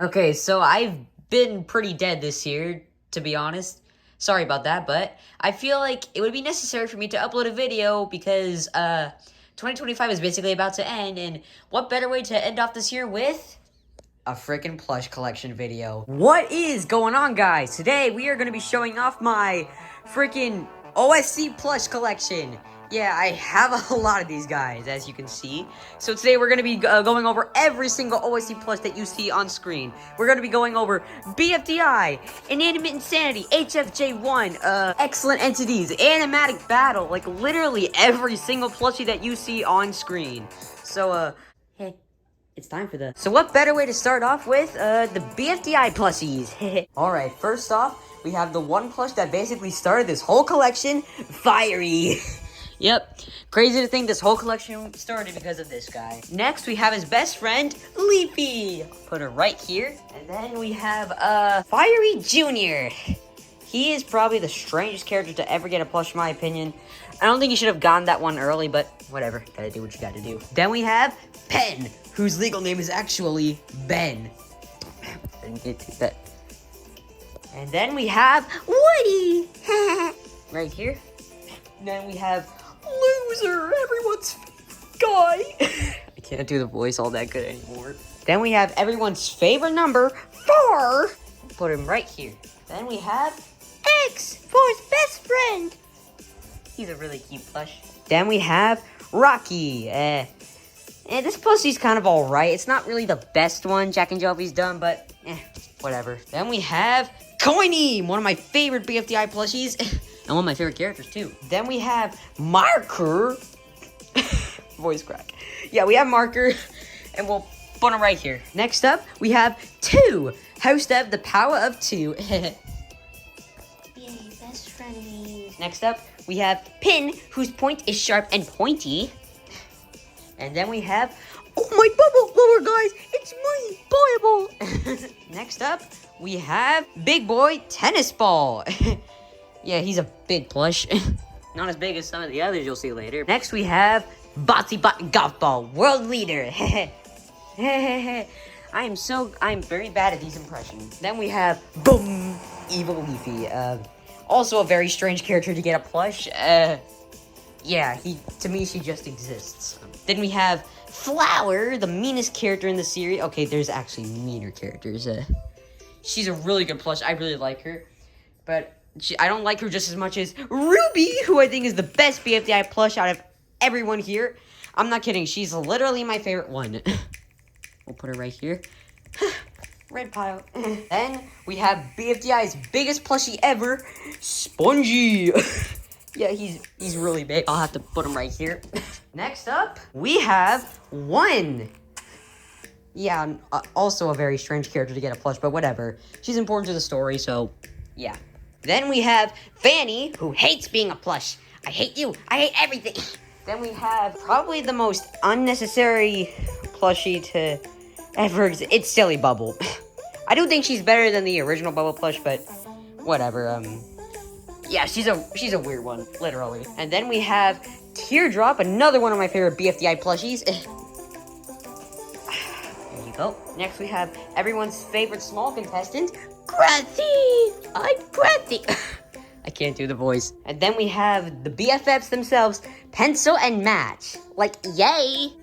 Okay, so I've been pretty dead this year, to be honest. Sorry about that, but I feel like it would be necessary for me to upload a video because 2025 is basically about to end, and what better way to end off this year with a freaking plush collection video. What is going on, guys? Today we are going to be showing off my freaking OSC plush collection. Yeah, I have a lot of these guys, as you can see. So today we're going to be going over every single OSC plush that you see on screen. We're going to be going over BFDI, Inanimate Insanity, HFJONE, Excellent Entities, Animatic Battle, like literally every single plushie that you see on screen. So, hey. It's time for the... So what better way to start off with, the BFDI Plushies. Alright, first off, we have the one plush that basically started this whole collection, Fiery. Yep, crazy to think this whole collection started because of this guy. Next, we have his best friend, Leafy. Put her right here. And then we have, Fiery Jr. He is probably the strangest character to ever get a plush, in my opinion. I don't think you should have gotten that one early, but whatever. Gotta do what you gotta do. Then we have Pen, whose legal name is actually Ben. Didn't get to that. And then we have Woody. Right here. Then we have Loser, everyone's guy. I can't do the voice all that good anymore. Then we have everyone's favorite number, 4. Put him right here. Then we have X for his best friend. He's a really cute plush. Then we have Rocky. And this plushie's kind of alright. It's not really the best one Jack and Jovi's done, but whatever. Then we have Coiny, one of my favorite BFDI plushies. And one of my favorite characters, too. Then we have Marker. Voice crack. Yeah, we have Marker. And we'll put him right here. Next up, we have 2. Host of the Power of 2. Yay, best frenemies. Next up, we have Pin, whose point is sharp and pointy. And then we have, oh, my bubble blower, guys. It's my bubble. Next up, we have Big Boy Tennis Ball. Yeah, he's a big plush. Not as big as some of the others you'll see later. Next, we have Bouncy Golf Ball, world leader. I'm very bad at these impressions. Then we have Boom, Evil Leafy. Also a very strange character to get a plush. Yeah, to me, she just exists. Then we have Flower, the meanest character in the series. Okay, there's actually meaner characters. She's a really good plush. I really like her. But I don't like her just as much as Ruby, who I think is the best BFDI plush out of everyone here. I'm not kidding. She's literally my favorite one. We'll put her right here. Red pile. Then we have BFDI's biggest plushie ever, Spongy. Yeah, he's really big. I'll have to put him right here. Next up, we have 1. Yeah, also a very strange character to get a plush, but whatever. She's important to the story, so yeah. Then we have Fanny, who hates being a plush. I hate you. I hate everything. Then we have probably the most unnecessary plushie to ever exist. It's Silly Bubble. I do think she's better than the original Bubble plush, but whatever. Yeah, she's a weird one, literally. And then we have Teardrop, another one of my favorite BFDI plushies. There you go. Next we have everyone's favorite small contestant, Grassy. I'm Grassy. I can't do the voice. And then we have the BFFs themselves, Pencil and Match. Like, yay.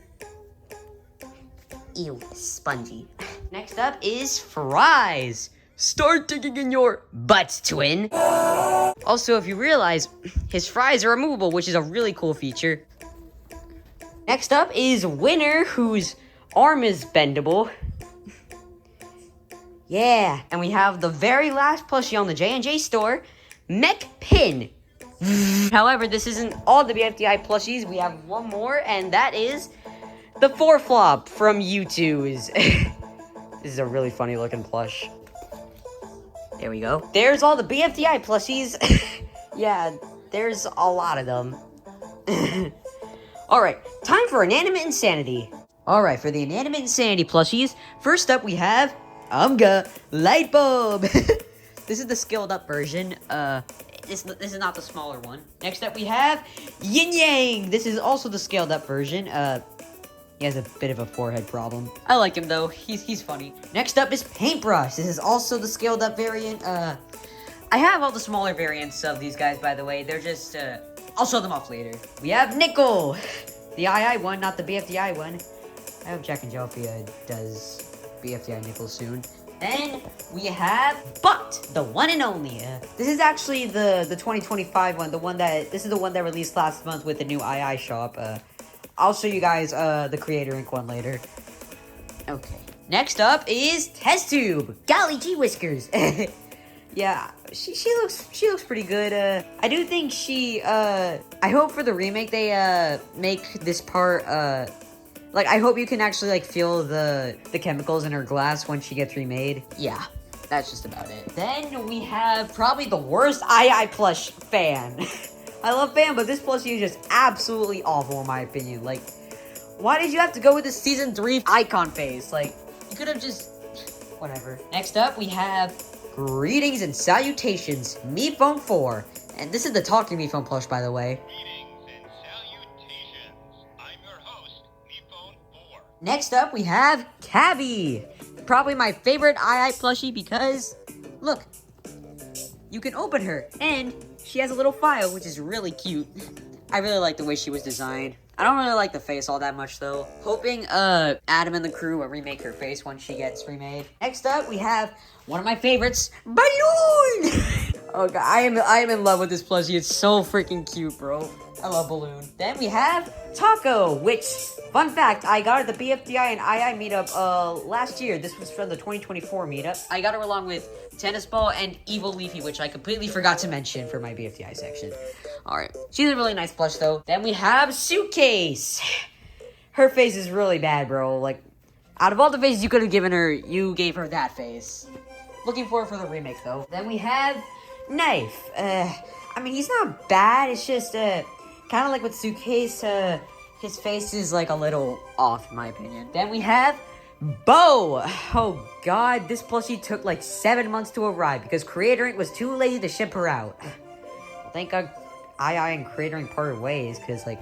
Ew, spongy. Next up is Fries. Start digging in your butt, twin. Also, if you realize, his fries are removable, which is a really cool feature. Next up is Winner, whose arm is bendable. Yeah, and we have the very last plushie on the J&J store, Mech Pin. However, this isn't all the BFDI plushies. We have one more, and that is the 4-flop from U2's. This is a really funny looking plush. There we go. There's all the BFDI plushies. Yeah, there's a lot of them. Alright, time for Inanimate Insanity. Alright, for the Inanimate Insanity plushies, first up we have Umga Light Bulb. This is the scaled up version. This is not the smaller one. Next up we have Yin Yang. This is also the scaled up version. He has a bit of a forehead problem. I like him though. He's funny. Next up is Paintbrush. This is also the scaled up variant. I have all the smaller variants of these guys, by the way. They're just, I'll show them off later. We have Nickel. The II one, not the BFDI one. I hope Jack and Jofia does BFDI Nickel soon. Then we have Butt, the one and only. This is actually the 2025 one. This is the one that released last month with the new II shop. I'll show you guys the Creator Ink one later. Okay. Next up is Test Tube. Golly gee whiskers. Yeah, she looks pretty good. I do think I hope for the remake they make this part like, I hope you can actually like feel the chemicals in her glass when she gets remade. Yeah, that's just about it. Then we have probably the worst II plush, Fan. I love Fan, but this plushie is just absolutely awful in my opinion. Like, why did you have to go with the season 3 icon face? Like, you could have just whatever. Next up, we have Greetings and Salutations, MePhone 4. And this is the Talking MePhone plush, by the way. Greetings and salutations. I'm your host, MePhone 4. Next up, we have Cabby. Probably my favorite II plushie because, look, you can open her. And she has a little file, which is really cute. I really like the way she was designed. I don't really like the face all that much, though. Hoping, Adam and the crew will remake her face once she gets remade. Next up, we have one of my favorites, Balloon! Oh, God, I am in love with this plushie. It's so freaking cute, bro. I love Balloon. Then we have Taco, which, fun fact, I got her at the BFDI and II meetup, last year. This was from the 2024 meetup. I got her along with Tennis Ball and Evil Leafy, which I completely forgot to mention for my BFDI section. Alright, she's a really nice plush, though. Then we have Suitcase. Her face is really bad, bro. Like, out of all the faces you could have given her, you gave her that face. Looking forward for the remake, though. Then we have Knife. I mean, he's not bad. It's just, kind of like with Suitcase, his face is, like, a little off, in my opinion. Then we have Bo. Oh, God. This plushie took, like, 7 months to arrive because Creator Ink was too lazy to ship her out. Well, thank God II and Creator Ink parted ways, because, like,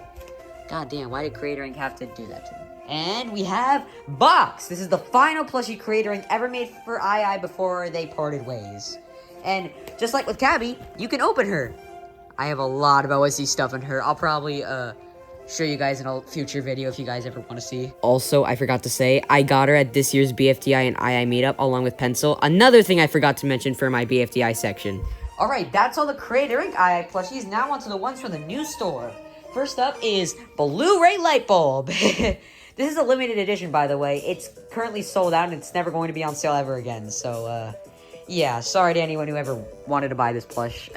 goddamn, why did Creator Ink have to do that to them? And we have Box. This is the final plushie Creator Ink ever made for II before they parted ways. And just like with Cabby, you can open her. I have a lot of OSC stuff in her. I'll probably show you guys in a future video if you guys ever want to see. Also, I forgot to say, I got her at this year's BFDI and II meetup along with Pencil. Another thing I forgot to mention for my BFDI section. Alright, that's all the Creator Ink II plushies. Now onto the ones from the new store. First up is Blu-ray Light Bulb. This is a limited edition, by the way. It's currently sold out, and it's never going to be on sale ever again. So, yeah, sorry to anyone who ever wanted to buy this plush.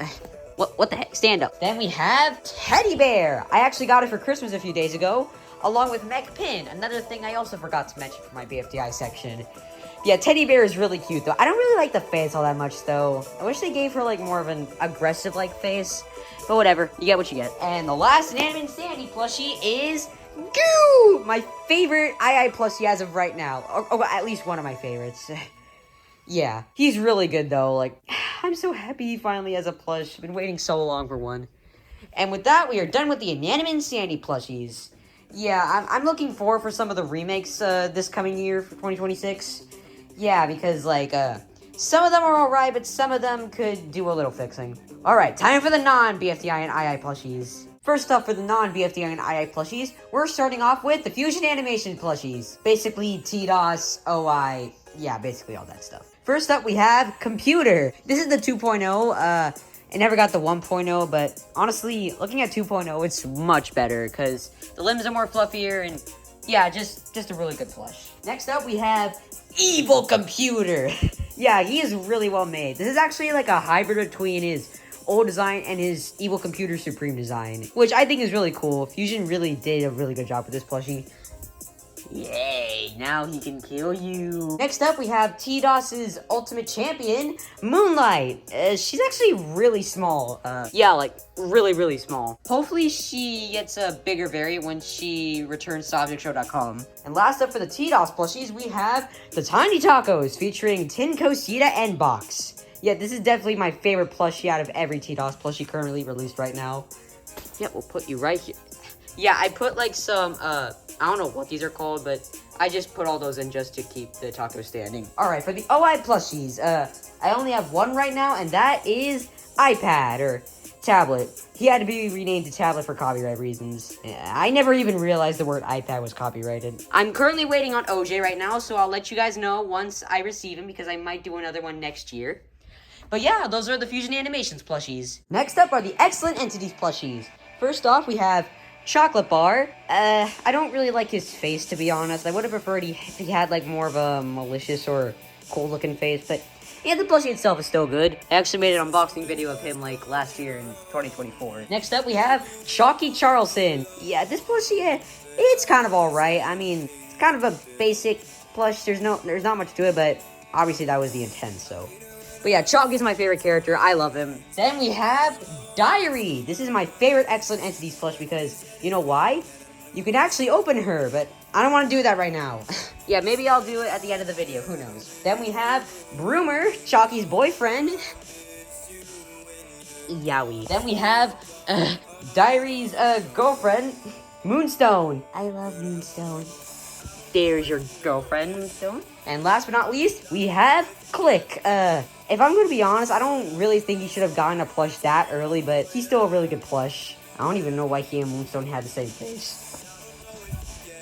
What the heck? Stand up. Then we have Teddy Bear. I actually got it for Christmas a few days ago, along with Mech Pin. Another thing I also forgot to mention for my BFDI section. Yeah, Teddy Bear is really cute, though. I don't really like the face all that much, though. I wish they gave her, like, more of an aggressive-like face. But whatever. You get what you get. And the last Inanimate Sandy plushie is Goo! My favorite II plushie as of right now. Or at least one of my favorites. Yeah. He's really good, though. Like, I'm so happy he finally has a plush. I've been waiting so long for one. And with that, we are done with the Inanimate Sandy plushies. Yeah, I'm looking forward for some of the remakes this coming year for 2026. Yeah, because, like, some of them are alright, but some of them could do a little fixing. Alright, time for the non-BFDI and II plushies. First up for the non-BFDI and II plushies, we're starting off with the FusionAnimations plushies. Basically, TDOS, OI, yeah, basically all that stuff. First up, we have Computer. This is the 2.0, I never got the 1.0, but honestly, looking at 2.0, it's much better, because the limbs are more fluffier, and yeah, just a really good plush. Next up, we have Evil Computer. Yeah, he is really well made. This is actually like a hybrid between his old design and his Evil Computer Supreme design, which I think is really cool. Fusion really did a really good job with this plushie. Yay, now he can kill you. Next up, we have TDOS's Ultimate Champion, Moonlight. She's actually really small. Yeah, like, really small. Hopefully, she gets a bigger variant when she returns to ObjectShow.com. And last up for the TDOS plushies, we have the Tiny Tacos, featuring Tin Cosita and Box. Yeah, this is definitely my favorite plushie out of every TDOS plushie currently released right now. Yeah, we'll put you right here. Yeah, I put, like, some, I don't know what these are called, but I just put all those in just to keep the taco standing. Alright, for the OI plushies, I only have one right now, and that is iPad, or tablet. He had to be renamed to tablet for copyright reasons. I never even realized the word iPad was copyrighted. I'm currently waiting on OJ right now, so I'll let you guys know once I receive him, because I might do another one next year. But yeah, those are the FusionAnimations plushies. Next up are the Excellent Entities plushies. First off, we have Chocolate Bar. I don't really like his face, to be honest. I would have preferred if he had like more of a malicious or cool looking face, but yeah, the plushie itself is still good. I actually made an unboxing video of him like last year in 2024. Next up, we have Chalky Charleston. Yeah, this plushie, it's kind of alright. I mean, it's kind of a basic plush. There's not much to it, but obviously that was the intent, so. But yeah, Chalky's my favorite character. I love him. Then we have Diary. This is my favorite Excellent Entities plush because, you know why? You can actually open her, but I don't want to do that right now. Yeah, maybe I'll do it at the end of the video. Who knows? Then we have Broomer, Chalky's boyfriend. Yowie. Then we have Diary's girlfriend, Moonstone. I love Moonstone. There's your girlfriend, Moonstone. And last but not least, we have Click. If I'm going to be honest, I don't really think he should have gotten a plush that early, but he's still a really good plush. I don't even know why he and Moonstone had the same face.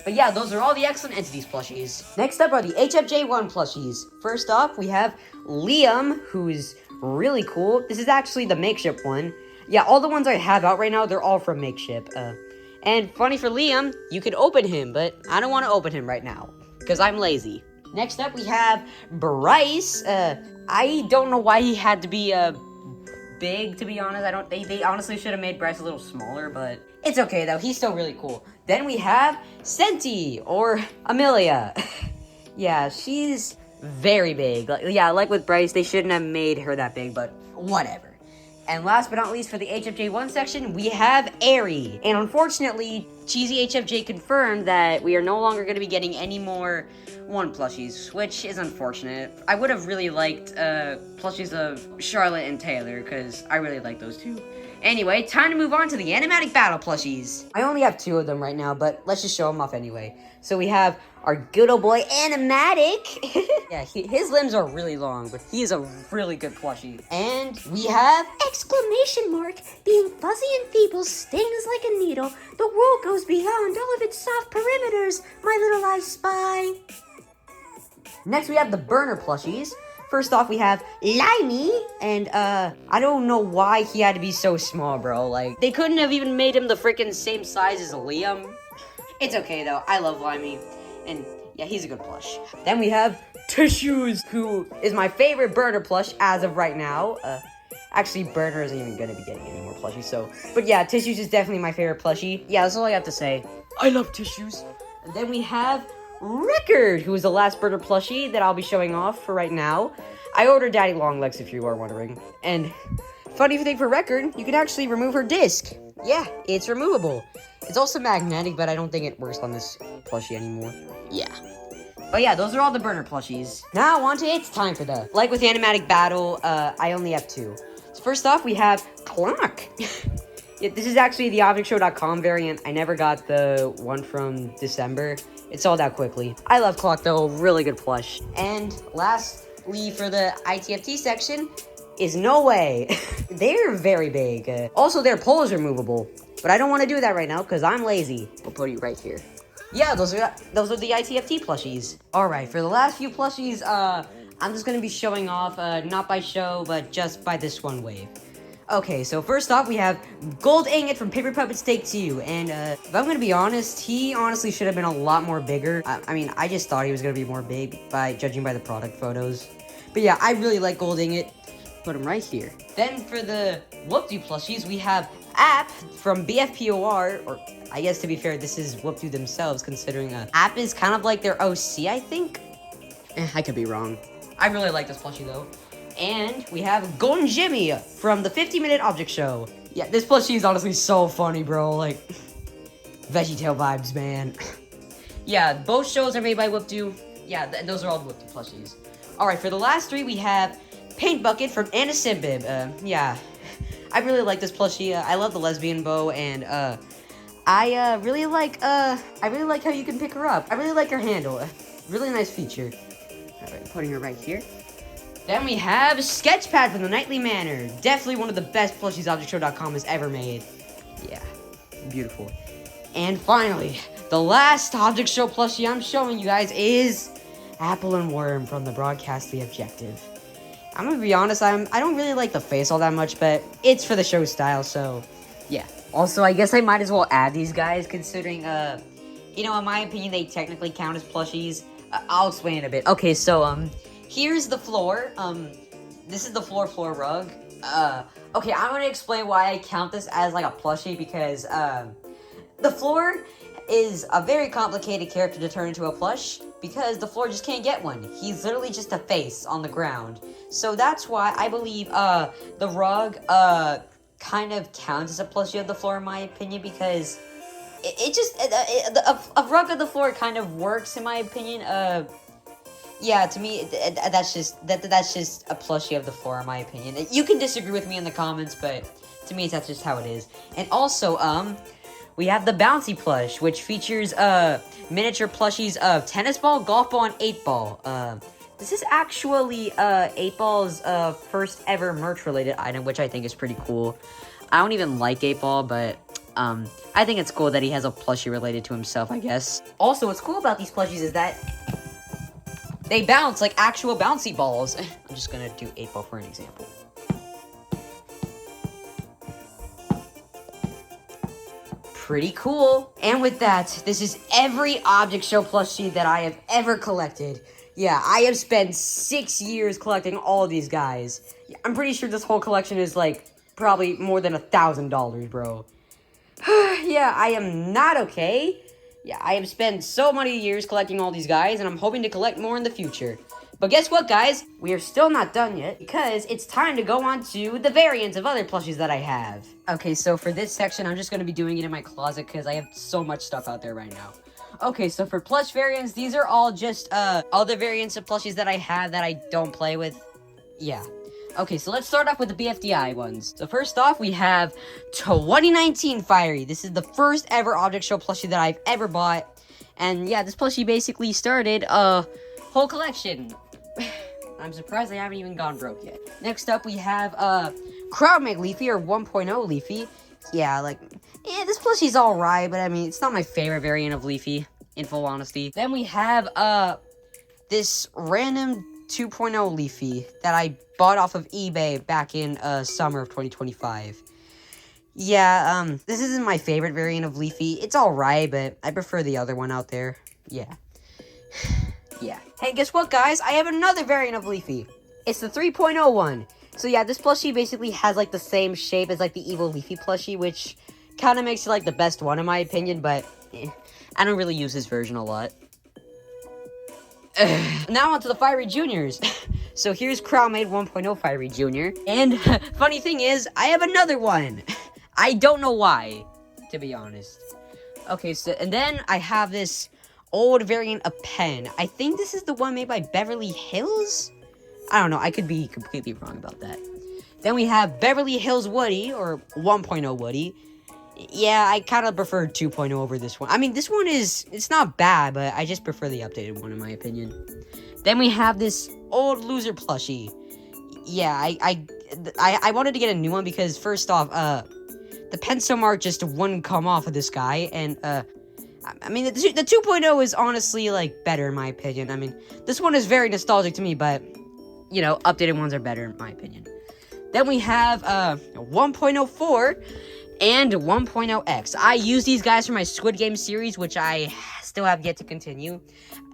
But yeah, those are all the Excellent Entities plushies. Next up are the HFJONE Plushies. First off, we have Liam, who's really cool. This is actually the Makeshift one. Yeah, all the ones I have out right now, they're all from Makeshift. And funny for Liam, you can open him, but I don't want to open him right now, because I'm lazy. Next up, we have Bryce. I don't know why he had to be big, to be honest. They honestly should have made Bryce a little smaller, but it's okay though. He's still really cool. Then we have Senti, or Amelia. Yeah, she's very big. Like with Bryce, they shouldn't have made her that big, but whatever. And last but not least, for the HFJ1 section, we have Aerie. And unfortunately, Cheesy HFJ confirmed that we are no longer going to be getting any more 1 plushies, which is unfortunate. I would have really liked plushies of Charlotte and Taylor, because I really like those two. Anyway, time to move on to the Animatic Battle plushies. I only have 2 of them right now, but let's just show them off anyway. So we have our good old boy Animatic. Yeah, his limbs are really long, but he is a really good plushie. And we have exclamation mark, being fuzzy and feeble, stings like a needle. The world goes beyond all of its soft perimeters, my little I spy. Next we have the burner plushies. First off, we have Limey, and I don't know why he had to be so small, bro. Like, they couldn't have even made him the freaking same size as Liam. It's okay, though. I love Limey, and yeah, he's a good plush. Then we have Tissues, who is my favorite burner plush as of right now. Actually, Burner isn't even gonna be getting any more plushies, so. But yeah, Tissues is definitely my favorite plushie. Yeah, that's all I have to say. I love Tissues. And then we have Rickard, who is the last burner plushie that I'll be showing off for right now. I ordered Daddy Longlegs, if you are wondering. And funny thing for Rickard, you can actually remove her disc. Yeah, it's removable. It's also magnetic, but I don't think it works on this plushie anymore. Yeah. But yeah, those are all the burner plushies. Now on to it's time for the, like with the Animatic Battle, I only have 2. So first off, we have Clock. Yeah, this is actually the ObjectShow.com variant. I never got the one from December. It sold out quickly. I love Clock though, really good plush. And lastly, for the ITFT section, is No Way. They're very big. Also, their pole is removable. But I don't want to do that right now because I'm lazy. I'll put it right here. Yeah, those are the ITFT plushies. Alright, for the last few plushies, I'm just going to be showing off, not by show, but just by this one wave. Okay, so first off, we have Gold Ingot from Paper Puppets Take 2, and if I'm going to be honest, he honestly should have been a lot more bigger. I mean, I just thought he was going to be more big, judging by the product photos. But yeah, I really like Gold Ingot. Put him right here. Then for the Whoop-Doo plushies, we have App from BFPOR, or I guess to be fair, this is Whoop-Doo themselves, considering App is kind of like their OC, I think? I could be wrong. I really like this plushie though. And we have Golden Jimmy from the 50-Minute Object Show. Yeah, this plushie is honestly so funny, bro. Like, VeggieTale vibes, man. Yeah, both shows are made by Whoop-Doo. Yeah, those are all the Whoop-Doo plushies. Alright, for the last 3, we have Paint Bucket from ANOSIMBIB. Yeah, I really like this plushie. I love the lesbian bow, and I really like how you can pick her up. I really like her handle. Really nice feature. Alright, putting her right here. Then we have Sketchpad from the Nightly Manor. Definitely one of the best plushies ObjectShow.com has ever made. Yeah, beautiful. And finally, the last Object Show plushie I'm showing you guys is Apple and Worm from the Broadcast The Objective. I'm gonna be honest, I don't really like the face all that much, but it's for the show style, so yeah. Also, I guess I might as well add these guys, considering, you know, in my opinion, they technically count as plushies. I'll explain it a bit. Okay, so, here's the floor. This is the floor rug. Okay, I'm gonna explain why I count this as, like, a plushie, because, the floor is a very complicated character to turn into a plush, because the floor just can't get one. He's literally just a face on the ground. So that's why I believe, the rug, kind of counts as a plushie of the floor, in my opinion, because a rug of the floor kind of works, in my opinion. Yeah, to me, that's just a plushie of the floor, in my opinion. You can disagree with me in the comments, but to me, that's just how it is. And also, we have the Bouncy plush, which features, miniature plushies of tennis ball, golf ball, and 8-ball. This is actually, 8-ball's, first ever merch-related item, which I think is pretty cool. I don't even like 8-ball, but, I think it's cool that he has a plushie related to himself, I guess. Also, what's cool about these plushies is that they bounce like actual bouncy balls. I'm just gonna do 8-ball for an example. Pretty cool. And with that, this is every Object Show plushie that I have ever collected. Yeah, I have spent 6 years collecting all of these guys. I'm pretty sure this whole collection is like probably more than $1,000, bro. Yeah, I am not okay. Yeah, I have spent so many years collecting all these guys, and I'm hoping to collect more in the future. But guess what, guys? We are still not done yet, because it's time to go on to the variants of other plushies that I have. Okay, so for this section, I'm just going to be doing it in my closet, because I have so much stuff out there right now. Okay, so for plush variants, these are all just, other variants of plushies that I have that I don't play with. Yeah. Okay, so let's start off with the BFDI ones. So first off, we have 2019 Fiery. This is the first ever Object Show plushie that I've ever bought. And yeah, this plushie basically started a whole collection. I'm surprised I haven't even gone broke yet. Next up, we have Crowdmake Leafy, or 1.0 Leafy. Yeah, this plushie's alright, but I mean, it's not my favorite variant of Leafy, in full honesty. Then we have this random 2.0 Leafy that I bought off of eBay back in summer of 2025. Yeah, this isn't my favorite variant of Leafy. It's alright, but I prefer the other one out there. Yeah. Yeah. Hey, guess what, guys? I have another variant of Leafy. It's the 3.0 one. So yeah, this plushie basically has like the same shape as like the evil Leafy plushie, which kind of makes it like the best one in my opinion, but I don't really use this version a lot. Now on to the Fiery Juniors. So here's Crowdmade 1.0 Fiery Junior. And funny thing is, I have another one. I don't know why, to be honest. Okay, so and then I have this old variant of Pen. I think this is the one made by Beverly Hills? I don't know, I could be completely wrong about that. Then we have Beverly Hills Woody, or 1.0 Woody. Yeah, I kind of prefer 2.0 over this one. I mean, this one it's not bad, but I just prefer the updated one in my opinion. Then we have this old loser plushie. Yeah, I wanted to get a new one because first off, the pencil mark just wouldn't come off of this guy, and I mean, the 2.0 is honestly, like, better in my opinion. I mean, this one is very nostalgic to me, but, you know, updated ones are better in my opinion. Then we have 1.04 and 1.0X. I use these guys for my Squid Game series, which I still have yet to continue.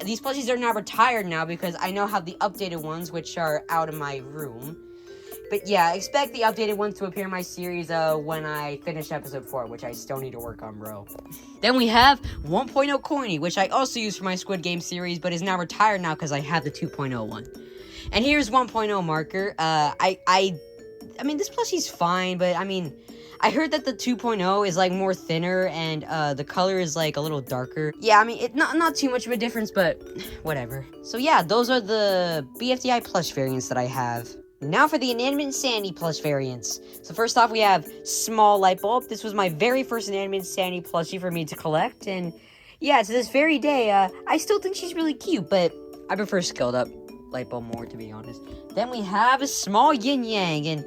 These plushies are now retired now because I now have the updated ones, which are out of my room. But yeah, expect the updated ones to appear in my series when I finish episode 4, which I still need to work on, bro. Then we have 1.0 Coiny, which I also use for my Squid Game series, but is now retired now because I have the 2.0 one. And here's 1.0 Marker. I mean, this plushie's fine, but I mean, I heard that the 2.0 is like more thinner and the color is like a little darker. Yeah, I mean, not too much of a difference, but whatever. So yeah, those are the BFDI plush variants that I have. Now for the Inanimate Insanity plush variants. So first off, we have Small Light Bulb. This was my very first Inanimate Insanity plushie for me to collect, and yeah, to this very day, I still think she's really cute, but I prefer Scaled Up Light Bulb more, to be honest. Then we have a Small Yin Yang, and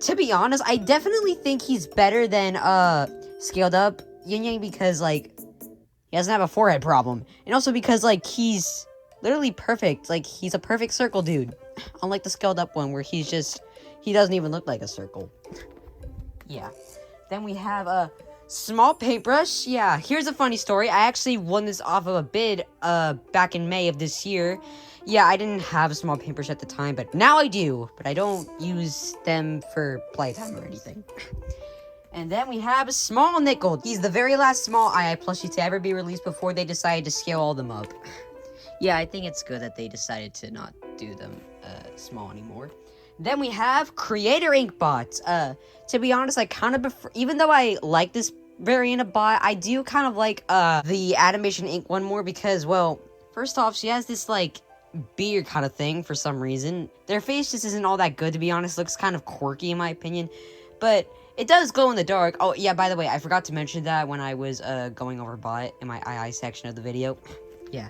to be honest, I definitely think he's better than Scaled Up Yin Yang because, like, he doesn't have a forehead problem, and also because, like, he's literally perfect. Like, he's a perfect circle dude. Unlike the Scaled Up one, where he doesn't even look like a circle. Yeah. Then we have a Small Paintbrush. Yeah, here's a funny story. I actually won this off of a bid, back in May of this year. Yeah, I didn't have a Small Paintbrush at the time, but now I do. But I don't use them for playtime or anything. And then we have a Small Nickel. He's the very last Small II plushie to ever be released before they decided to scale all them up. Yeah, I think it's good that they decided to not do them small anymore. Then we have Creator Inkbot. To be honest, I kind of prefer, even though I like this variant of bot, I do kind of like the Animation Ink one more because, well, first off, she has this, like, beard kind of thing for some reason. Their face just isn't all that good, to be honest. Looks kind of quirky in my opinion, but it does glow in the dark. Oh, yeah, by the way, I forgot to mention that when I was going over bot in my II section of the video. Yeah.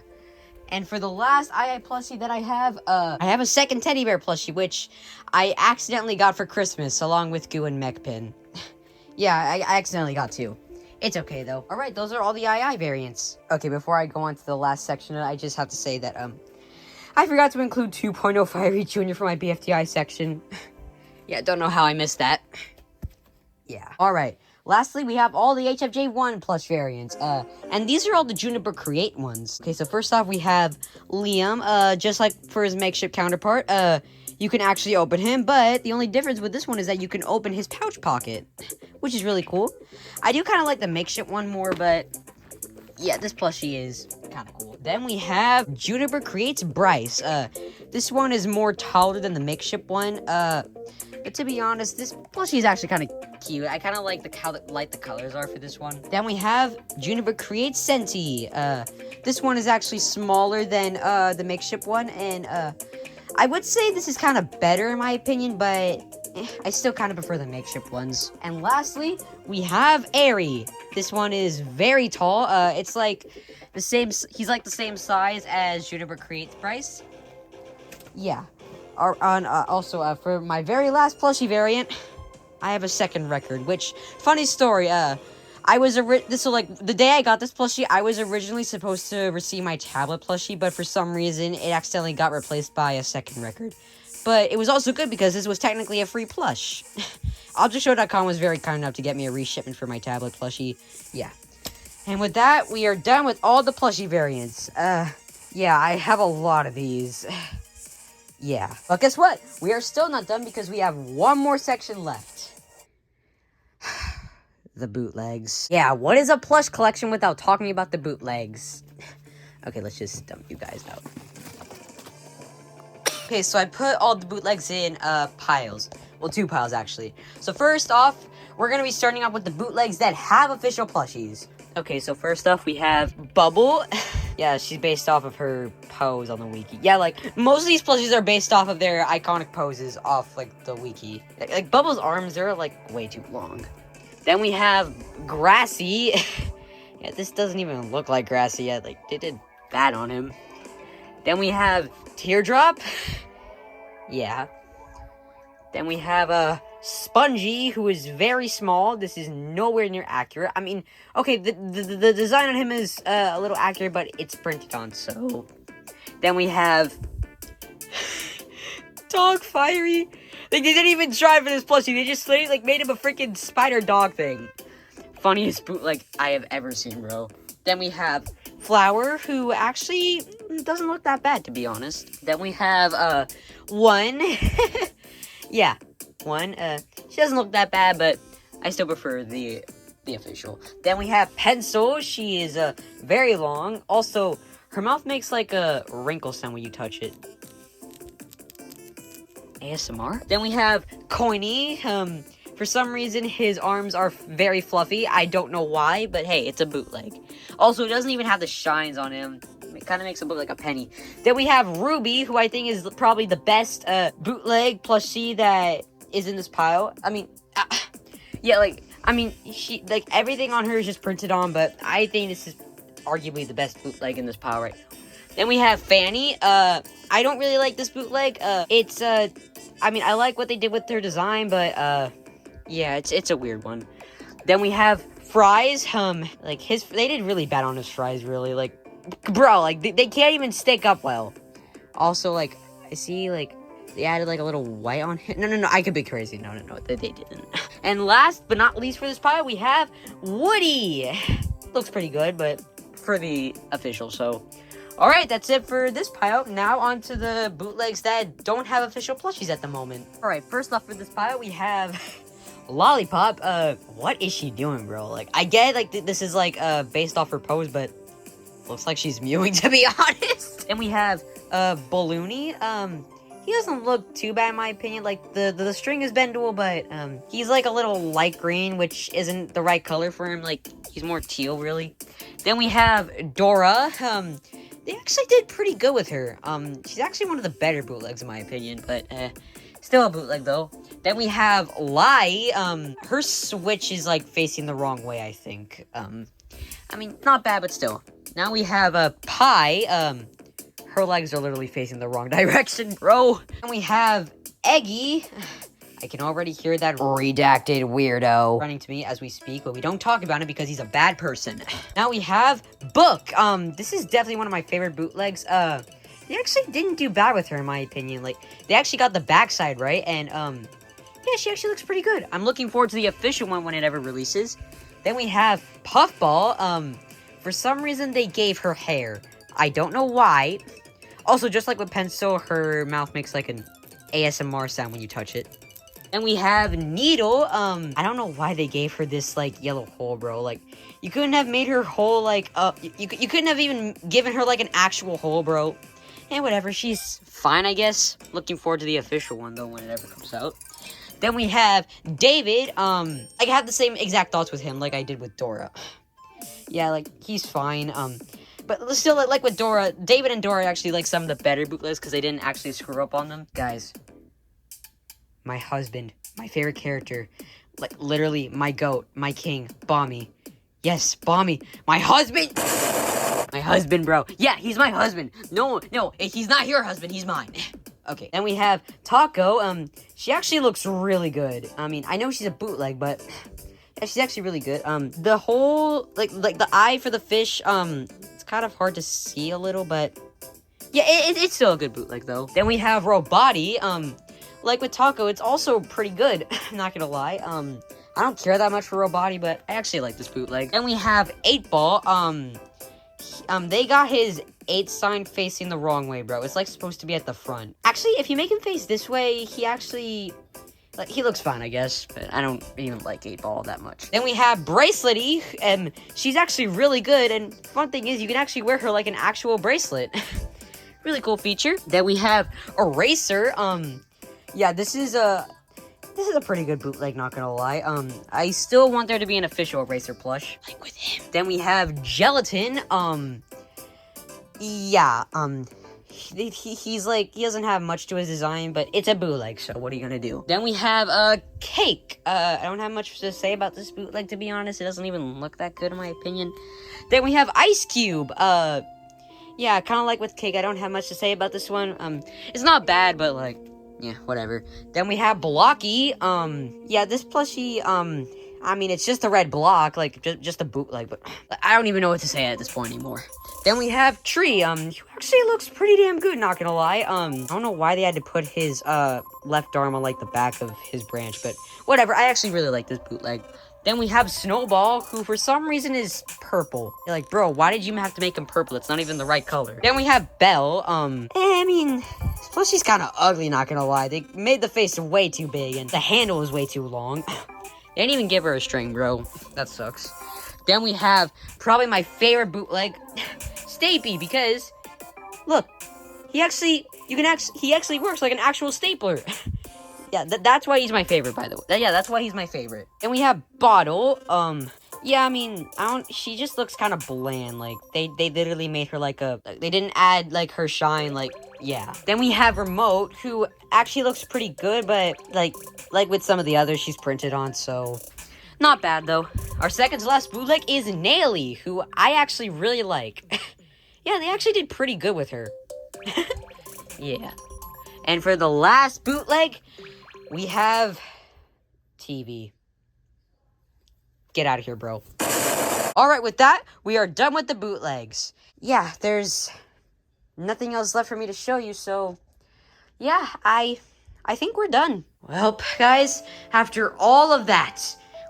And for the last II plushie that I have a second teddy bear plushie, which I accidentally got for Christmas, along with Goo and Mech Pin. Yeah, I accidentally got two. It's okay, though. Alright, those are all the II variants. Okay, before I go on to the last section, I just have to say that, I forgot to include 2.0 Fiery Jr. for my BFDI section. Yeah, don't know how I missed that. Yeah. Alright. Lastly, we have all the HFJONE plush variants, and these are all the Juniper Create ones. Okay, so first off, we have Liam, just like for his makeshift counterpart, you can actually open him, but the only difference with this one is that you can open his pouch pocket, which is really cool. I do kind of like the makeshift one more, but yeah, this plushie is kind of cool. Then we have Juniper Creates Bryce. This one is more taller than the makeshift one, but to be honest, this plushie is actually kind of cute. I kind of like how light the colors are for this one. Then we have Juniper Creates Senti. This one is actually smaller than the makeshift one, and I would say this is kind of better in my opinion, but I still kind of prefer the makeshift ones. And lastly, we have Airy. This one is very tall. It's like the same. He's like the same size as Juniper Creates Bryce. Yeah. Also, for my very last plushie variant, I have a second record, which, funny story, the day I got this plushie, I was originally supposed to receive my tablet plushie, but for some reason, it accidentally got replaced by a second record. But it was also good because this was technically a free plush. ObjectShow.com was very kind enough to get me a reshipment for my tablet plushie. Yeah. And with that, we are done with all the plushie variants. Yeah, I have a lot of these. Yeah. But guess what? We are still not done because we have one more section left. The bootlegs. Yeah, what is a plush collection without talking about the bootlegs? Okay, let's just dump you guys out. Okay, so I put all the bootlegs in piles. Well, 2 piles, actually. So first off, we're going to be starting off with the bootlegs that have official plushies. Okay, so first off, we have Bubble. Yeah, she's based off of her pose on the wiki. Yeah, like, most of these plushies are based off of their iconic poses off, like, the wiki. Like Bubble's arms, they're, like, way too long. Then we have Grassy. Yeah, this doesn't even look like Grassy yet. Like, they did that on him. Then we have Teardrop. Yeah. Then we have, Spongy, who is very small. This is nowhere near accurate. I mean, okay, the design on him is a little accurate, but it's printed on, so. Then we have Dog Fiery. Like, they didn't even try for this plushie. They just literally, like, made him a freaking spider dog thing. Funniest bootleg I have ever seen, bro. Then we have Flower, who actually doesn't look that bad, to be honest. Then we have, One. Yeah. One, she doesn't look that bad, but I still prefer the official. Then we have Pencil. She is, very long. Also, her mouth makes, like, a wrinkle sound when you touch it. ASMR? Then we have Coiny. For some reason, his arms are very fluffy. I don't know why, but hey, it's a bootleg. Also, it doesn't even have the shines on him. It kind of makes him look like a penny. Then we have Ruby, who I think is probably the best bootleg plushie that is in this pile. I mean, yeah, like, I mean, she, like, everything on her is just printed on, but I think this is arguably the best bootleg in this pile right now. Then we have Fanny. I don't really like this bootleg. It's, I mean, I like what they did with their design, but, yeah, it's a weird one. Then we have Fries. Like, they did really bad on his fries, really. Like, bro, like, they can't even stick up well. Also, like, I see, like, they added, like, a little white on him. No, I could be crazy. No, they didn't. And last but not least for this pile, we have Woody. Looks pretty good, but for the official, so... Alright, that's it for this pile. Now on to the bootlegs that don't have official plushies at the moment. Alright, first off for this pile, we have Lollipop. What is she doing, bro? Like, I get, like, this is, like, based off her pose, but looks like she's mewing, to be honest. And we have, Balloony. He doesn't look too bad in my opinion. Like, the string is bendable, but, he's, like, a little light green, which isn't the right color for him. Like, he's more teal, really. Then we have Dora. They actually did pretty good with her. She's actually one of the better bootlegs in my opinion, but still a bootleg though. Then we have Lai. Her switch is like facing the wrong way, I think. I mean, not bad, but still. Now we have Pie. Her legs are literally facing the wrong direction, bro. And we have Eggy. I can already hear that redacted weirdo running to me as we speak, but we don't talk about him because he's a bad person. Now we have Book. This is definitely one of my favorite bootlegs. They actually didn't do bad with her, in my opinion. Like, they actually got the backside right, and, yeah, she actually looks pretty good. I'm looking forward to the official one when it ever releases. Then we have Puffball. For some reason, they gave her hair. I don't know why. Also, just like with Pencil, her mouth makes, like, an ASMR sound when you touch it. And we have Needle. I don't know why they gave her this, like, yellow hole, bro. Like, you couldn't have made her hole, like, you couldn't have even given her, like, an actual hole, bro. And whatever, she's fine, I guess. Looking forward to the official one, though, when it ever comes out. Then we have David. I have the same exact thoughts with him, like I did with Dora. Yeah, like, he's fine. But still, like with Dora, David and Dora are actually, like, some of the better bootlegs, because they didn't actually screw up on them. Guys. My husband, my favorite character, like, literally, my goat, my king, Bommy. Yes, Bommy, my husband! My husband, bro. Yeah, he's my husband. No, he's not your husband, he's mine. Okay, then we have Taco. She actually looks really good. I mean, I know she's a bootleg, but yeah, she's actually really good. The whole, like the eye for the fish, it's kind of hard to see a little, but yeah, it's still a good bootleg, though. Then we have Roboti. Like with Taco, it's also pretty good. I'm not gonna lie. I don't care that much for Roboti, but I actually like this bootleg. And we have 8-Ball. They got his 8 sign facing the wrong way, bro. It's like supposed to be at the front. Actually, if you make him face this way, he actually, like, he looks fine, I guess. But I don't even like 8-Ball that much. Then we have Bracelety, and she's actually really good. And fun thing is, you can actually wear her like an actual bracelet. Really cool feature. Then we have Eraser. Yeah, this is a pretty good bootleg, not gonna lie. I still want there to be an official Eraser plush, like with him. Then we have Gelatin. Yeah, he's like, he doesn't have much to his design, but it's a bootleg, so what are you gonna do? Then we have Cake. I don't have much to say about this bootleg, to be honest. It doesn't even look that good, in my opinion. Then we have Ice Cube. Yeah, kind of like with Cake, I don't have much to say about this one. It's not bad, but, like, yeah, whatever. Then we have Blocky. Yeah, this plushie, I mean, it's just a red block, like, just a bootleg, but I don't even know what to say at this point anymore. Then we have Tree. He actually looks pretty damn good, not gonna lie. I don't know why they had to put his, left arm on, like, the back of his branch, but whatever. I actually really like this bootleg. Then we have Snowball, who for some reason is purple. You're like, bro, why did you have to make him purple? It's not even the right color. Then we have Belle. I mean, this plushie's kind of ugly, not gonna lie. They made the face way too big, and the handle is way too long. They didn't even give her a string, bro. That sucks. Then we have probably my favorite bootleg, Stapy, because, look, he actually works like an actual stapler. Yeah, that's why he's my favorite, by the way. Yeah, that's why he's my favorite. And we have Bottle. Yeah, I mean, she just looks kind of bland. Like, they literally made her like they didn't add, like, her shine, like, yeah. Then we have Remote, who actually looks pretty good, but, like with some of the others she's printed on, so... Not bad, though. Our second to last bootleg is Naily, who I actually really like. Yeah, they actually did pretty good with her. Yeah. And for the last bootleg, we have... TV. Get out of here, bro. Alright, with that, we are done with the bootlegs. Yeah, there's nothing else left for me to show you, so... Yeah, I think we're done. Well, guys, after all of that,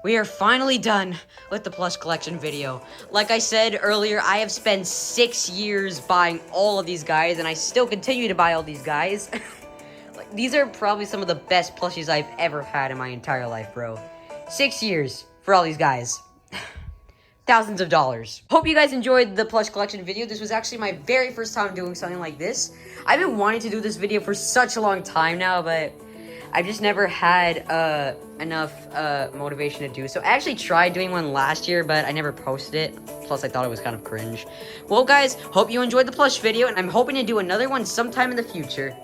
we are finally done with the plush collection video. Like I said earlier, I have spent 6 years buying all of these guys, and I still continue to buy all these guys. Like, these are probably some of the best plushies I've ever had in my entire life, bro. 6 years for all these guys. Thousands of dollars. Hope you guys enjoyed the plush collection video. This was actually my very first time doing something like this. I've been wanting to do this video for such a long time now, but I've just never had enough motivation to do so. I actually tried doing one last year, but I never posted it. Plus, I thought it was kind of cringe. Well, guys, hope you enjoyed the plush video, and I'm hoping to do another one sometime in the future.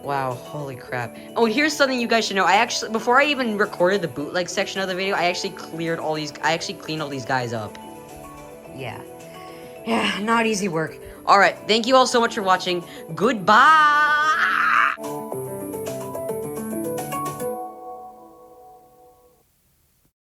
Wow, holy crap. Oh, here's something you guys should know. I actually, before I even recorded the bootleg section of the video, I actually cleaned all these guys up. Yeah. Yeah, not easy work. Alright, thank you all so much for watching. Goodbye!